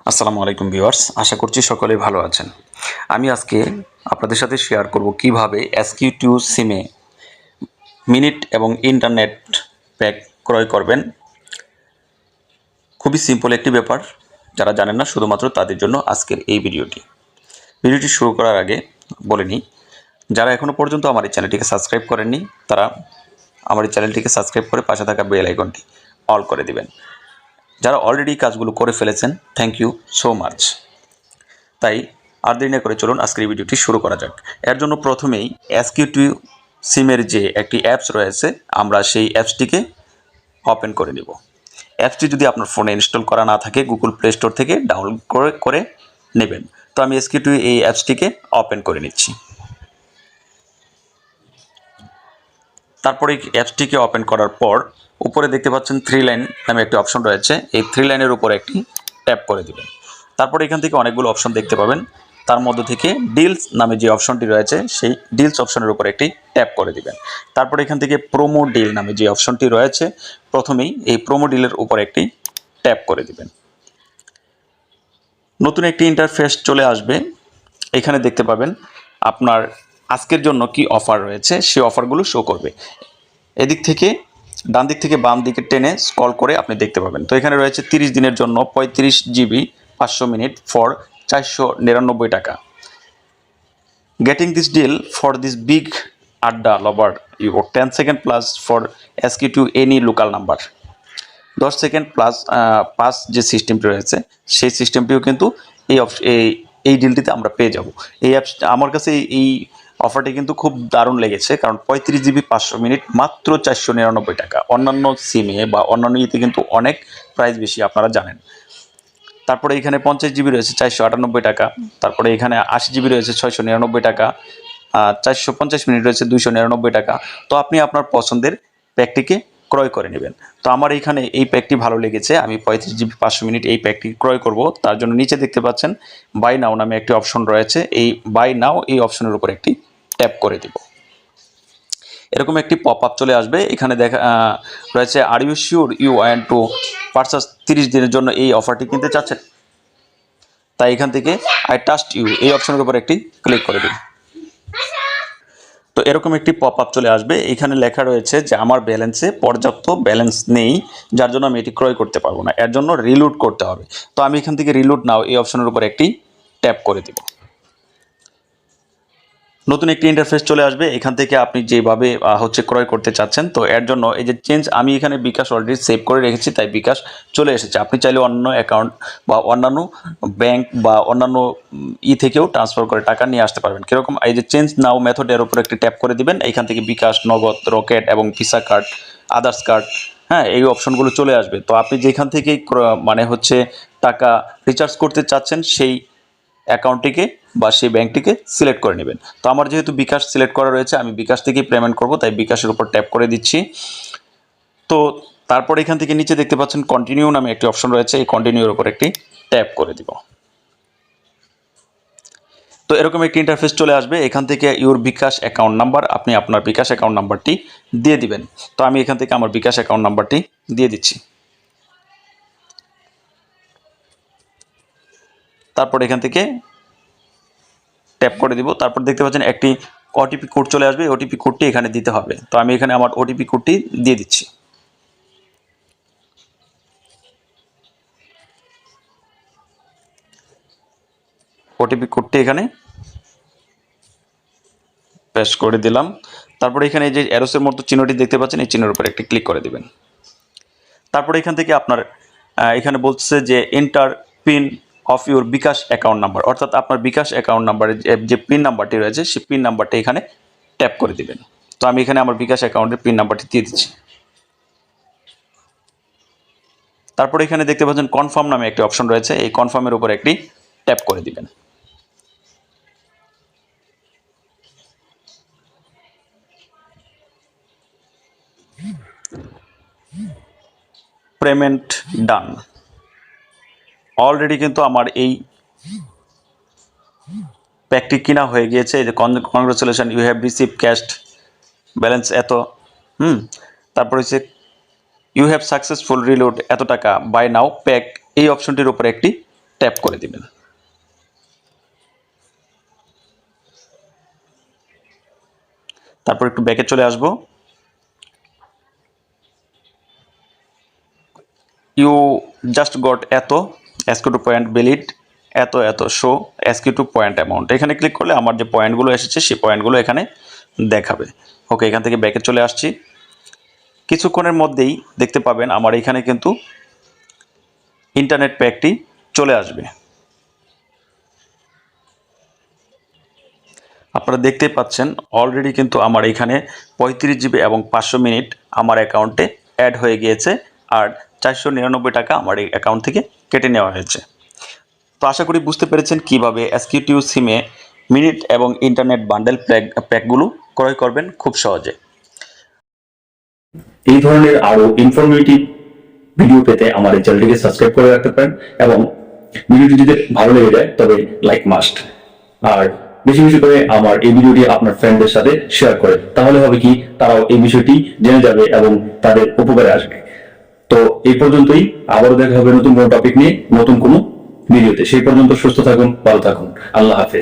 আসসালামু আলাইকুম ভিউয়ার্স, আশা করছি সকলেই ভালো আছেন। আমি আজকে আপনাদের সাথে শেয়ার করব কিভাবে SQ2 সিমে মিনিট এবং ইন্টারনেট প্যাক ক্রয় করবেন। খুবই সিম্পল একটি ব্যাপার, যারা জানেন না শুধুমাত্র তাদের জন্য আজকের এই ভিডিওটি শুরু করার আগে বলে নিই, যারা এখনও পর্যন্ত আমার এই চ্যানেলটিকে সাবস্ক্রাইব করেননি তারা আমার এই চ্যানেলটিকে সাবস্ক্রাইব করে পাশে থাকা বেল আইকনটি অল করে দিবেন। যারা অলরেডি কাজগুলো করে ফেলেছেন, থ্যাংক ইউ সো মাচ। তাই আর দেরি না করে চলুন আজকের এই ভিডিওটি শুরু করা যাক। এর জন্য প্রথমেই SQ2 সিমের যে একটি অ্যাপস রয়েছে, আমরা সেই অ্যাপসটিকে ওপেন করে নেব। অ্যাপসটি যদি আপনার ফোনে ইনস্টল করা না থাকে, গুগল প্লে স্টোর থেকে ডাউনলোড করে নেবেন। তো আমি SQ2 এই অ্যাপসটিকে ওপেন করে নিচ্ছি। তারপরে এই অ্যাপসটিকে ওপেন করার পর উপরে দেখতে পাচ্ছেন 3 লাইন নামে একটি অপশন রয়েছে, এই 3 লাইনের উপর একটি ট্যাপ করে দেবেন। তারপরে এখান থেকে অনেকগুলো অপশন দেখতে পাবেন, তার মধ্যে থেকে ডিলস নামে যে অপশনটি রয়েছে সেই ডিলস অপশনের উপর একটি ট্যাপ করে দিবেন। তারপরে এখান থেকে প্রোমো ডিল নামে যে অপশনটি রয়েছে, প্রথমেই এই প্রোমো ডিলের উপর একটি ট্যাপ করে দিবেন। নতুন একটি ইন্টারফেস চলে আসবে। এখানে দেখতে পাবেন আপনার আজকের জন্য কি অফার রয়েছে, সেই অফারগুলো শো করবে। এদিক থেকে ডান দিক থেকে বাম দিকে টেনে স্ক্রল করে আপনি দেখতে পাবেন। তো এখানে রয়েছে 30 দিনের জন্য 35 GB 500 মিনিট ফর 499 টাকা। Getting this deal for this big আড্ডা lover you 10 second plus for SQ2 any local number. 10 second plus পাস যে সিস্টেমটি রয়েছে সেই সিস্টেমটিও কিন্তু এই ডিলটিতে আমরা পেয়ে যাব। এই অ্যাপস আমার কাছে এই অফারটি কিন্তু খুব দারুণ লেগেছে, কারণ 35 GB 500 মিনিট মাত্র 499 টাকা। অন্যান্য সিমে বা অন্যান্য ইতে কিন্তু অনেক প্রাইস বেশি, আপনারা জানেন। তারপরে এখানে 50 GB রয়েছে 498 টাকা। তারপরে এখানে 80 GB রয়েছে 699 টাকা। 450 মিনিট রয়েছে 299 টাকা। তো আপনি আপনার পছন্দের প্যাকটিকে ক্রয় করে নেবেন। তো আমার এইখানে এই প্যাকটি ভালো লেগেছে, আমি 35 GB 500 মিনিট এই প্যাকটি ক্রয় করব। তার জন্য নিচে দেখতে পাচ্ছেন বাই নাও নামে একটি অপশন রয়েছে, এই বাই নাও এই অপশনের উপর একটি ট্যাপ করে দেব। এরকম একটি পপ আপ চলে আসবে। এখানে দেখা রয়েছে are you sure you want to purchase 30 দিনের জন্য এই অফারটি কিনতে চাচ্ছেন। তাই এখান থেকে আই ট্রাস্ট ইউ এই অপশনের উপর একটি ক্লিক করে দিন। তো এরকম একটি পপ আপ চলে আসবে। এখানে লেখা রয়েছে যে আমার ব্যালেন্সে পর্যাপ্ত ব্যালেন্স নেই, যার জন্য আমি এটি ক্রয় করতে পারবো না, এর জন্য রিলোড করতে হবে। তো আমি এখান থেকে রিলোড নাও এই অপশনের উপর একটি ট্যাপ করে দিব। নতুন একটি ইন্টারফেস চলে আসবে। এখান থেকে আপনি যেভাবে ক্রয় করতে চাচ্ছেন, তো এর জন্য এই যে চেঞ্জ, আমি এখানে বিকাশ অলরেডি সেভ করে রেখেছি, তাই বিকাশ চলে এসেছে। আপনি চাইলে অন্য অ্যাকাউন্ট বা অন্যান্য ব্যাংক বা অন্যান্য থেকেও ট্রান্সফার করে টাকা নিয়ে আসতে পারবেন। কীরকম, এই যে চেঞ্জ নাও মেথডের উপর একটি ট্যাপ করে দিবেন। এইখান থেকে বিকাশ, নগদ, রকেট এবং ভিসা কার্ড, আদার্স কার্ড, হ্যাঁ, এই অপশনগুলো চলে আসবে। তো আপনি যেখান থেকেই টাকা রিচার্জ করতে চাচ্ছেন সেই অ্যাকাউন্টটিকে বা সেই ব্যাংকটিকে সিলেক্ট করে নেবেন। তো আমার যেহেতু বিকাশ সিলেক্ট করা রয়েছে, আমি বিকাশ থেকেই পেমেন্ট করব, তাই বিকাশের উপর ট্যাপ করে দিচ্ছি। তো তারপর এখান থেকে নিচে দেখতে পাচ্ছেন কন্টিনিউ নামে একটি অপশন রয়েছে, এই কন্টিনিউর উপর একটি ট্যাপ করে দিব। তো এরকম একটি ইন্টারফেস চলে আসবে। এখান থেকে ইউর বিকাশ অ্যাকাউন্ট নাম্বার, আপনি আপনার বিকাশ অ্যাকাউন্ট নাম্বারটি দিয়ে দিবেন। তো আমি এখান থেকে আমার বিকাশ অ্যাকাউন্ট নাম্বারটি দিয়ে দিচ্ছি। তারপর এখান থেকে ট্যাপ করে দিব। তারপর দেখতে পাচ্ছেন একটি ওটিপি কোড চলে আসবে, ওটিপি কোডটি এখানে দিতে হবে। তো আমি এখানে আমার ওটিপি কোডটি দিয়ে দিচ্ছি। ওটিপি কোডটি এখানে পেস্ট করে দিলাম। তারপরে এখানে এই যে অ্যারোসের মতো চিহ্নটি দেখতে পাচ্ছেন, এই চিহ্নের উপর একটি ক্লিক করে দিবেন। তারপরে এখান থেকে আপনার এখানে বলছে যে enter pin of your bKash account number, অর্থাৎ আপনার বিকাশ অ্যাকাউন্ট নাম্বারের যে পিন নাম্বারটি রয়েছে সেই পিন নাম্বারটি এখানে ট্যাপ করে দিবেন। তো আমি এখানে আমার বিকাশ অ্যাকাউন্টের পিন নাম্বারটি দিয়ে দিচ্ছি। তারপরে এখানে দেখতে পাচ্ছেন কনফার্ম নামে একটি অপশন রয়েছে, এই কনফার্মের উপর একটি ট্যাপ করে দিবেন। পেমেন্ট ডান। অলরেডি কিন্তু আমার এই প্যাকটি কিনা হয়ে গিয়েছে। এই যে congratulation, you have receive cash balance এত। তারপর হচ্ছে ইউ হ্যাভ সাকসেসফুল রিলোড এত টাকা, বাই নাও প্যাক এই অপশনটির উপর একটি ট্যাপ করে দিবেন। তারপর একটু ব্যাকে চলে আসবো। ইউ জাস্ট গট এত SQ2 পয়েন্ট ভ্যালিড এত শো SQ2 পয়েন্ট অ্যামাউন্ট। এখানে ক্লিক করলে আমার যে পয়েন্টগুলো এসেছে সেই পয়েন্টগুলো এখানে দেখাবে। ওকে, এখান থেকে ব্যাকে চলে আসছি। কিছুক্ষণের মধ্যেই দেখতে পাবেন আমার এখানে কিন্তু ইন্টারনেট প্যাকটি চলে আসবে। আপনারা দেখতেই পাচ্ছেন অলরেডি কিন্তু আমার এখানে 35 GB এবং 500 মিনিট আমার অ্যাকাউন্টে অ্যাড হয়ে গিয়েছে, আর 499 টাকা আমার এই অ্যাকাউন্ট থেকে কেটে নেওয়া হয়েছে। তো আশা করি বুঝতে পেরেছেন কিভাবে SQ2 সিমে মিনিট এবং ইন্টারনেট বান্ডেল প্যাকগুলো ক্রয় করবেন খুব সহজে। এই ধরনের আরো ইনফরমেটিভ ভিডিও পেতে আমার এই চ্যানেলটিকে সাবস্ক্রাইব করে রাখতে পারেন, এবং ভিডিওটি যদি ভালো লেগে যায় তবে লাইক মাস্ট। আর বেশি বেশি করে আমার এই ভিডিওটি আপনার ফ্রেন্ডদের সাথে শেয়ার করে, তাহলে হবে কি তারাও এই বিষয়টি জেনে যাবে এবং তাদের উপকারে আসবে। তো এই পর্যন্তই, আবারও দেখা হবে নতুন কোনো টপিক নিয়ে নতুন কোনো ভিডিওতে। সেই পর্যন্ত সুস্থ থাকুন, ভালো থাকুন, আল্লাহ হাফেজ।